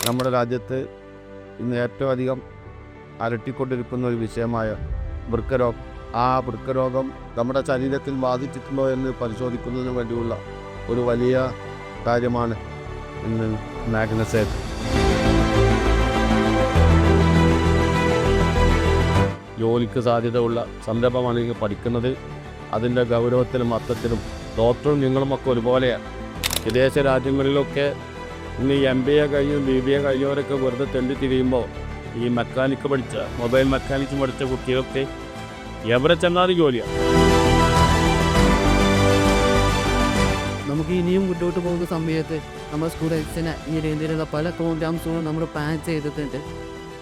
നമ്മുടെ രാജ്യത്ത് ഇന്ന് ഏറ്റവും അധികം അലട്ടിക്കൊണ്ടിരിക്കുന്ന ഒരു വിഷയമായ വൃക്കരോഗം. ആ വൃക്കരോഗം നമ്മുടെ ശരീരത്തിൽ ബാധിച്ചിട്ടുണ്ടോ എന്ന് പരിശോധിക്കുന്നതിന് വേണ്ടിയുള്ള ഒരു വലിയ കാര്യമാണ് ഇന്ന് മാഗ്നസൈറ്റ്. ജോലിക്ക് സാധ്യതയുള്ള സംരംഭമാണ് നിങ്ങൾ പഠിക്കുന്നത്. അതിൻ്റെ ഗൗരവത്തിലും അർത്ഥത്തിലും ഡോക്ടറും നിങ്ങളുമൊക്കെ ഒരുപോലെയാണ്. വിദേശ രാജ്യങ്ങളിലൊക്കെ ഇന്ന് MBA കഴിഞ്ഞും BBA കഴിഞ്ഞവരൊക്കെ വെറുതെ തെണ്ടി തിരിയുമ്പോൾ ഈ മൊബൈൽ മെക്കാനിക്സ് പഠിച്ച കുട്ടികൾക്ക് എവിടെ ചെന്നാലും ജോലിയാണ്. നമുക്ക് ഇനിയും മുന്നോട്ട് പോകുന്ന സമയത്ത് നമ്മുടെ സ്റ്റുഡൻസിനെ ഈ രീതിയിലുള്ള പല പ്രോഗ്രാംസുകളും നമ്മൾ പ്ലാൻ ചെയ്തിട്ടുണ്ട്.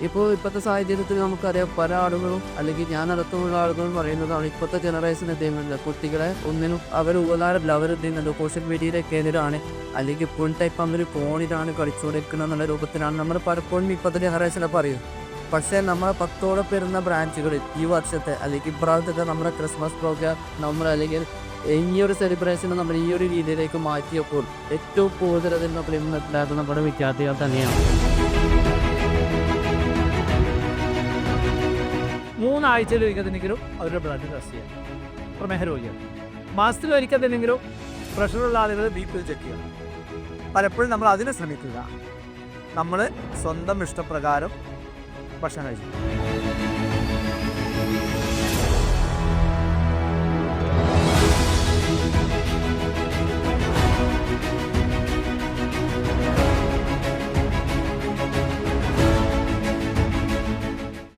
ഇപ്പോഴത്തെ സാഹചര്യത്തിൽ നമുക്കറിയാം, പല ആളുകളും അല്ലെങ്കിൽ ഞാൻ അടക്കമുള്ള ആളുകളും പറയുന്നതാണ് ഇപ്പോഴത്തെ ജനറേഷൻ എന്തെങ്കിലും കുട്ടികളെ ഒന്നിനും അവർ ഉപകാരമില്ല. അവർ എന്തെയ്യുന്നുണ്ട് സോഷ്യൽ മീഡിയയിലൊക്കെ എതിരാണ്, അല്ലെങ്കിൽ ഫുൾ ടൈപ്പ് അവർ ഫോണിലാണ് കളിച്ചുകൊണ്ടിരിക്കുന്നത് എന്നുള്ള രൂപത്തിലാണ് നമ്മൾ പലപ്പോഴും ഇപ്പോഴത്തെ ജനറേഷനെ പറയുന്നത്. പക്ഷേ നമ്മൾ 10ഓളം വരുന്ന ബ്രാഞ്ചുകളിൽ ഈ വർഷത്തെ അല്ലെങ്കിൽ ഇപ്രാവശ്യത്തെ നമ്മുടെ ക്രിസ്മസ് പ്രോഗ്രാം നമ്മൾ അല്ലെങ്കിൽ ഈ ഒരു സെലിബ്രേഷൻ നമ്മൾ ഈ ഒരു രീതിയിലേക്ക് മാറ്റിയപ്പോൾ ഏറ്റവും കൂടുതൽ അതിന് പ്രിയമുണ്ടാകുന്ന നമ്മുടെ വിദ്യാർത്ഥികൾ തന്നെയാണ്. 3 ആഴ്ചയിൽ ഒരിക്കലെങ്കിലും അവരുടെ ബ്ലഡ് ടെസ്റ്റ് ചെയ്യാം. പ്രമേഹ രോഗിയാണ്. മാസത്തിൽ ഒരിക്കലെങ്കിലും പ്രഷറുള്ള ആളുകൾ BP ചെക്ക് ചെയ്യണം. പലപ്പോഴും നമ്മൾ അതിനെ ശ്രമിക്കുക. നമ്മൾ സ്വന്തം ഇഷ്ടപ്രകാരം ഭക്ഷണം കഴിച്ചു.